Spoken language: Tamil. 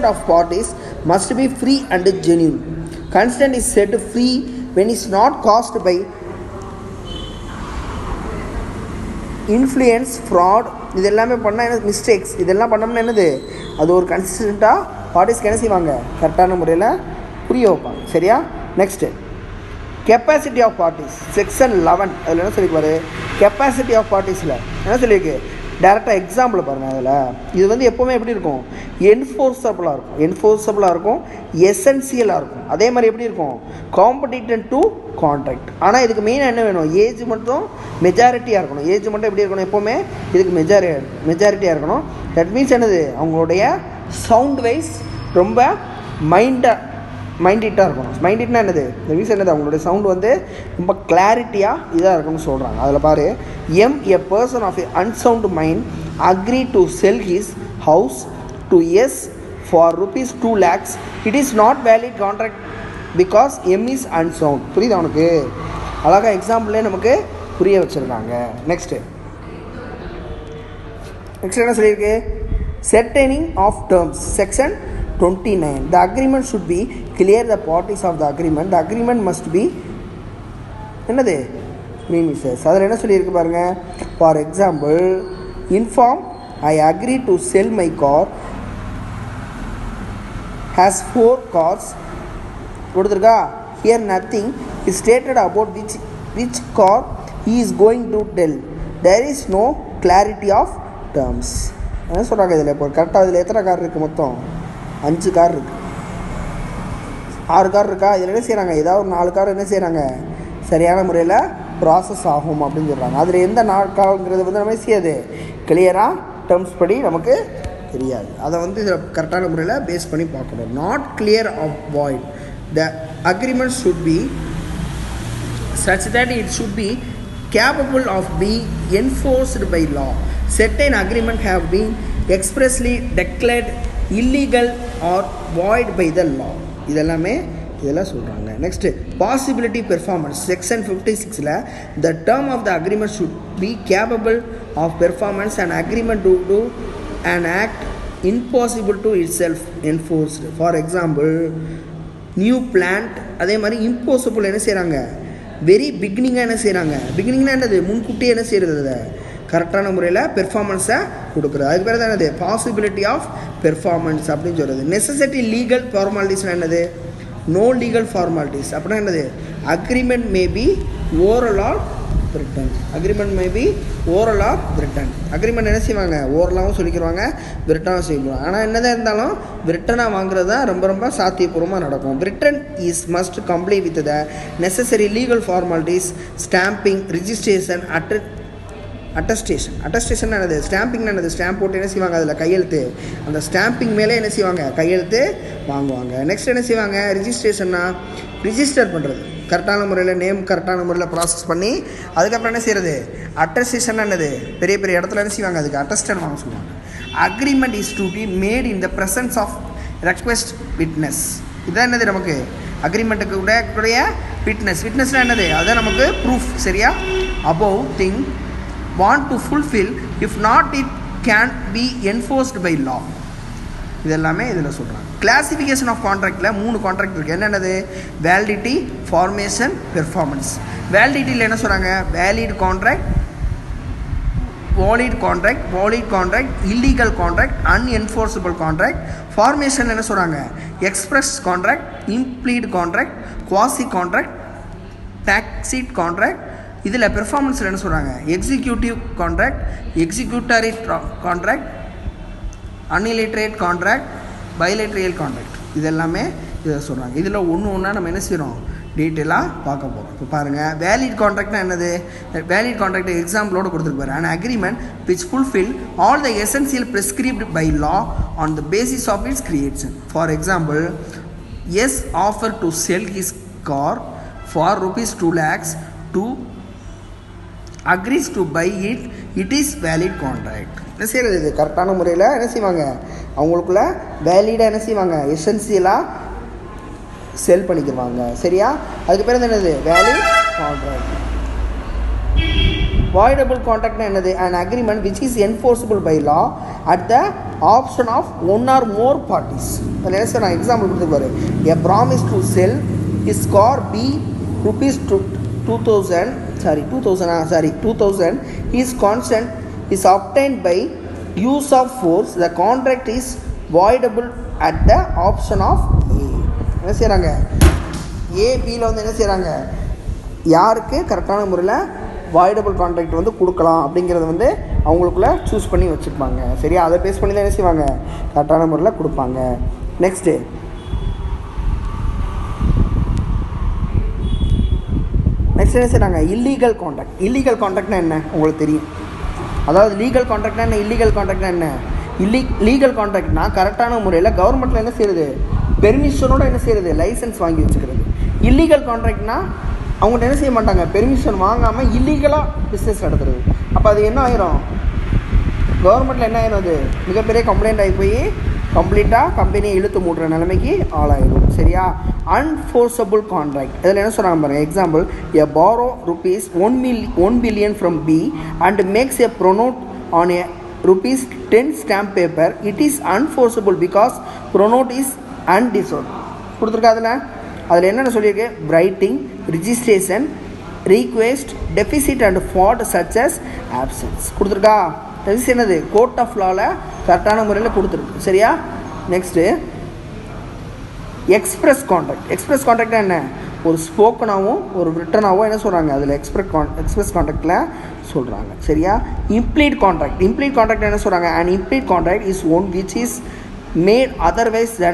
of parties must be free and genuine. Consent is said free when it is not caused by influence, fraud. இதெல்லாமே பண்ணால் என்ன மிஸ்டேக்ஸ், இதெல்லாம் பண்ணோம்னா என்னது, அது ஒரு கன்சிஸ்டண்ட்டாக பார்ட்டிஸ்க்கு என்ன செய்வாங்க, கரெக்டான முறையில் புரிய வைப்பாங்க. சரியா? Next capacity of parties section 11 அதில் என்ன சொல்லிக்குவார், கெப்பாசிட்டி ஆஃப் பார்ட்டிஸில் என்ன சொல்லியிருக்கு, டேரெக்டாக எக்ஸாம்பிள் பாருங்கள். அதில் இது வந்து எப்போவுமே எப்படி இருக்கும், என்ஃபோர்ஸபுளாக இருக்கும், எசென்சியலாக இருக்கும். அதே மாதிரி எப்படி இருக்கும், காம்படிட்டன்ட் டு கான்ட்ராக்ட். ஆனால் இதுக்கு மெயினாக என்ன வேணும், ஏஜ் மட்டும் மெஜாரிட்டியாக இருக்கணும். ஏஜ் மட்டும் எப்படி இருக்கணும், எப்போவுமே இதுக்கு மெஜாரிட்டியாக இருக்கணும். தட் மீன்ஸ் என்னது, அவங்களுடைய சவுண்ட் வைஸ் ரொம்ப மைண்டிட்டாக இருக்கணும். மைண்டிட்னா என்னது, இந்த மீன்ஸ் என்னது, அவங்களுடைய சவுண்டு வந்து ரொம்ப கிளாரிட்டியாக இதாக இருக்கணும்னு சொல்கிறாங்க. அதில் பாரு, a person of a unsound mind agree to sell his house to S for ₹2 lakhs. It is not valid contract because M is unsound. புரியுது அவனுக்கு? அழகாக எக்ஸாம்பிளே நமக்கு புரிய வச்சுருக்காங்க. நெக்ஸ்ட்டு என்ன சொல்லியிருக்கு, certainty of terms section 29. The agreement should be clear the parties of the agreement. The agreement must be என்னது மீனிசஸ். அதில் என்ன சொல்லியிருக்கு பாருங்கள். For example, inform I agree to sell my car has 4 cars கொடுத்துருக்கா. Here nothing is stated about which car he is going to tell. There is no clarity of terms. என்ன சொல்கிறாங்க இதில், இப்போ கரெக்டாக இதில் எத்தனை கார் இருக்குது, மொத்தம் 5 கார் இருக்குது, 6 கார் இருக்கா. இதில் என்ன செய்கிறாங்க, ஏதாவது ஒரு 4 கார் என்ன செய்கிறாங்க, சரியான முறையில் ப்ராசஸ் ஆகும் அப்படின்னு சொல்கிறாங்க. அதில் எந்த நாட்காலங்கிறது வந்து நம்ம செய்யாது, கிளியராக டேர்ம்ஸ் படி நமக்கு தெரியாது. அதை வந்து இதில் கரெக்டான முறையில் பேஸ் பண்ணி பார்க்கணும். Not clear of void. The agreement should be such that it should be capable of being enforced by law. Certain agreement have been expressly declared illegal or void by the law. இதெல்லாம் சொல்கிறாங்க. நெக்ஸ்ட்டு பாசிபிலிட்டி பெர்ஃபார்மன்ஸ் செக்ஷன் 56ல் the term of the agreement should be capable of performance and agreement to do an act impossible to itself enforced. For example, new plant. அதே மாதிரி இம்போசிபிள் என்ன செய்கிறாங்க, வெரி பிகினிங்காக என்ன செய்கிறாங்க, பிகினிங்னா என்னது, முன்கூட்டியே என்ன செய்கிறது, அதை கரெக்டான முறையில் பெர்ஃபார்மன்ஸை கொடுக்குறது. அதுக்கு பேர் தான் என்னது, பாசிபிலிட்டி ஆஃப் பெர்ஃபார்மன்ஸ் அப்படின்னு சொல்கிறது. நெசசிட்டி லீகல் ஃபார்மாலிட்டிஸ்னால் என்னது, நோ லீகல் ஃபார்மாலிட்டிஸ் அப்படின்னா என்னது, agreement may be oral or written. Agreement என்ன செய்வாங்க, ஓரலாகவும் சொல்லிக்கிறாங்க, ரிட்டனாகவும் செய்வாங்க. ஆனால் என்னதான் இருந்தாலும் ரிட்டனாக வாங்குறது தான் ரொம்ப ரொம்ப சாத்தியபூர்வமாக நடக்கும். Written is must comply with the necessary legal formalities, stamping, registration, attestation என்னது, ஸ்டாம்பிங் என்னது, ஸ்டாம்ப் போட்டு என்ன செய்வாங்க, அதில் கையெழுத்து, அந்த ஸ்டாம்பிங் மேலே என்ன செய்வாங்க, கையெழுத்து வாங்குவாங்க. நெக்ஸ்ட் என்ன செய்வாங்க, ரிஜிஸ்ட்ரேஷன்னா ரிஜிஸ்டர் பண்ணுறது, கரெக்டான முறையில் நேம் கரெக்டான முறையில் ப்ராசஸ் பண்ணி அதுக்கப்புறம் என்ன செய்கிறது, அட்டஸ்டேஷன் என்னது, பெரிய பெரிய இடத்துல என்ன செய்வாங்க, அதுக்கு அட்டஸ்டட் வாங்க சொல்லுவாங்க. Agreement is to be made in the presence of request witness. இதான் என்னது, நமக்கு அக்ரிமெண்ட்டுக்கு கூடிய விட்னஸ்னால் என்னது, அதுதான் நமக்கு ப்ரூஃப். சரியா? Above thing want to fulfill, if not it can be enforced by law. இதெல்லாமே இதில் சொல்கிறாங்க. கிளாசிஃபிகேஷன் ஆஃப் கான்ட்ராக்டில் 3 கான்ட்ராக்ட் இருக்குது. என்னென்னது, வேலிடிட்டி, ஃபார்மேஷன், பெர்ஃபார்மன்ஸ். வேலிடிட்டியில் என்ன சொல்கிறாங்க, valid contract, valid contract, illegal contract, unenforceable contract. Formation என்ன சொல்கிறாங்க, express contract, implied contract, quasi contract, tacit contract. இதில் பெர்ஃபார்மன்ஸில் என்ன சொல்கிறாங்க, executive contract, executory contract, unilateral contract, bilateral contract. இதெல்லாமே இதை சொல்கிறாங்க. இதில் ஒன்றா நம்ம என்ன செய்கிறோம், டீட்டெயிலாக பார்க்க போகிறோம். இப்போ பாருங்கள், வேலிட் கான்ட்ராக்ட்னா என்னது, வேலிட் கான்ட்ராக்ட் எக்ஸாம்பிளோடு கொடுத்துருப்பாரு. And agreement which fulfil all the essential prescribed by law on the basis of its creation. For example, S offer to sell his car for ₹2 lakhs to agrees to buy it, it is valid contract. என்ன செய்கிறது, இது கரெக்டான முறையில் என்ன செய்வாங்க, அவங்களுக்குள்ள வேலிடாக என்ன செய்வாங்க, எசென்சியலாக செல் பண்ணிக்கிடுவாங்க. சரியா? அதுக்கு பேர் என்னது, வேலிட் கான்ட்ராக்ட். voidable contract என்னது? an agreement which is enforceable by law at the option of one or more parties. அதில் என்ன சார் நான் எக்ஸாம்பிள் கொடுத்துருப்பாரு. a promise to sell his car B rupees 2000 his consent is obtained by use of force. the contract is voidable at the option of A. என்ன செய்கிறாங்க? ஏபியில் வந்து என்ன செய்கிறாங்க? யாருக்கு கரெக்டான முறையில் வாய்டபுள் கான்ட்ராக்ட் வந்து கொடுக்கலாம் அப்படிங்கிறத வந்து அவங்களுக்குள்ளே சூஸ் பண்ணி வச்சுருப்பாங்க. சரியா? அதை பேஸ் பண்ணி தான் என்ன செய்வாங்க? கரெக்டான முறையில் கொடுப்பாங்க. நெக்ஸ்ட்டு என்ன செய்கிறாங்க? Illegal contract. இல்லீகல் கான்ட்ராக்ட்னா என்ன உங்களுக்கு தெரியும்? அதாவது லீகல் கான்ட்ராக்ட்னா என்ன, இல்லீகல் கான்ட்ராக்ட்னா என்ன? லீகல் கான்ட்ராக்ட்னா கரெக்டான முறையில் கவர்மெண்ட்டில் என்ன செய்கிறது? பெர்மிஷனோட என்ன செய்கிறது? லைசன்ஸ் வாங்கி வச்சுக்கிறது. இல்லீகல் கான்ட்ராக்ட்னா அவங்கள்ட்ட என்ன செய்ய மாட்டாங்க? பெர்மிஷன் வாங்காமல் இல்லீகலாக பிஸ்னஸ் நடத்துறது. அப்போ அது என்ன ஆயிரும்? கவர்மெண்ட்டில் என்ன ஆயிரும்? அது மிகப்பெரிய கம்ப்ளைண்ட் ஆகி போய் கம்ப்ளீட்டாக கம்பெனியை இழுத்து மூடுற நிலைமைக்கு ஆளாயிடும். சரியா? அன்ஃபோர்ஸபிள் கான்ட்ராக்ட். இதில் என்ன சொல்கிறாங்க பாருங்கள். Example, a borrow rupees 1 billion from B and makes a pronote on a ₹10 stamp paper. It is unforceable because pronote is undissolved. கொடுத்துருக்கா அதில் என்னென்ன சொல்லியிருக்கு? Writing, registration, request, deficit and fault such as absence கொடுத்துருக்கா. இது என்னது? கோர்ட் ஆஃப் லாவில் கரெக்டான முறையில் கொடுத்துருக்கு. சரியா? Next express contract. எக்ஸ்பிரஸ் கான்ட்ராக்டாக என்ன? ஒரு ஸ்போக்கனாகவும் ஒரு ரிட்டனாகவும் என்ன சொல்கிறாங்க? அதில் எக்ஸ்பிரஸ் கான்ட்ராக்டில் சொல்கிறாங்க. சரியா? Implead contract. இம்ப்ளீட் கான்ட்ராக்ட் என்ன சொல்கிறாங்க? And implead contract is one which is made otherwise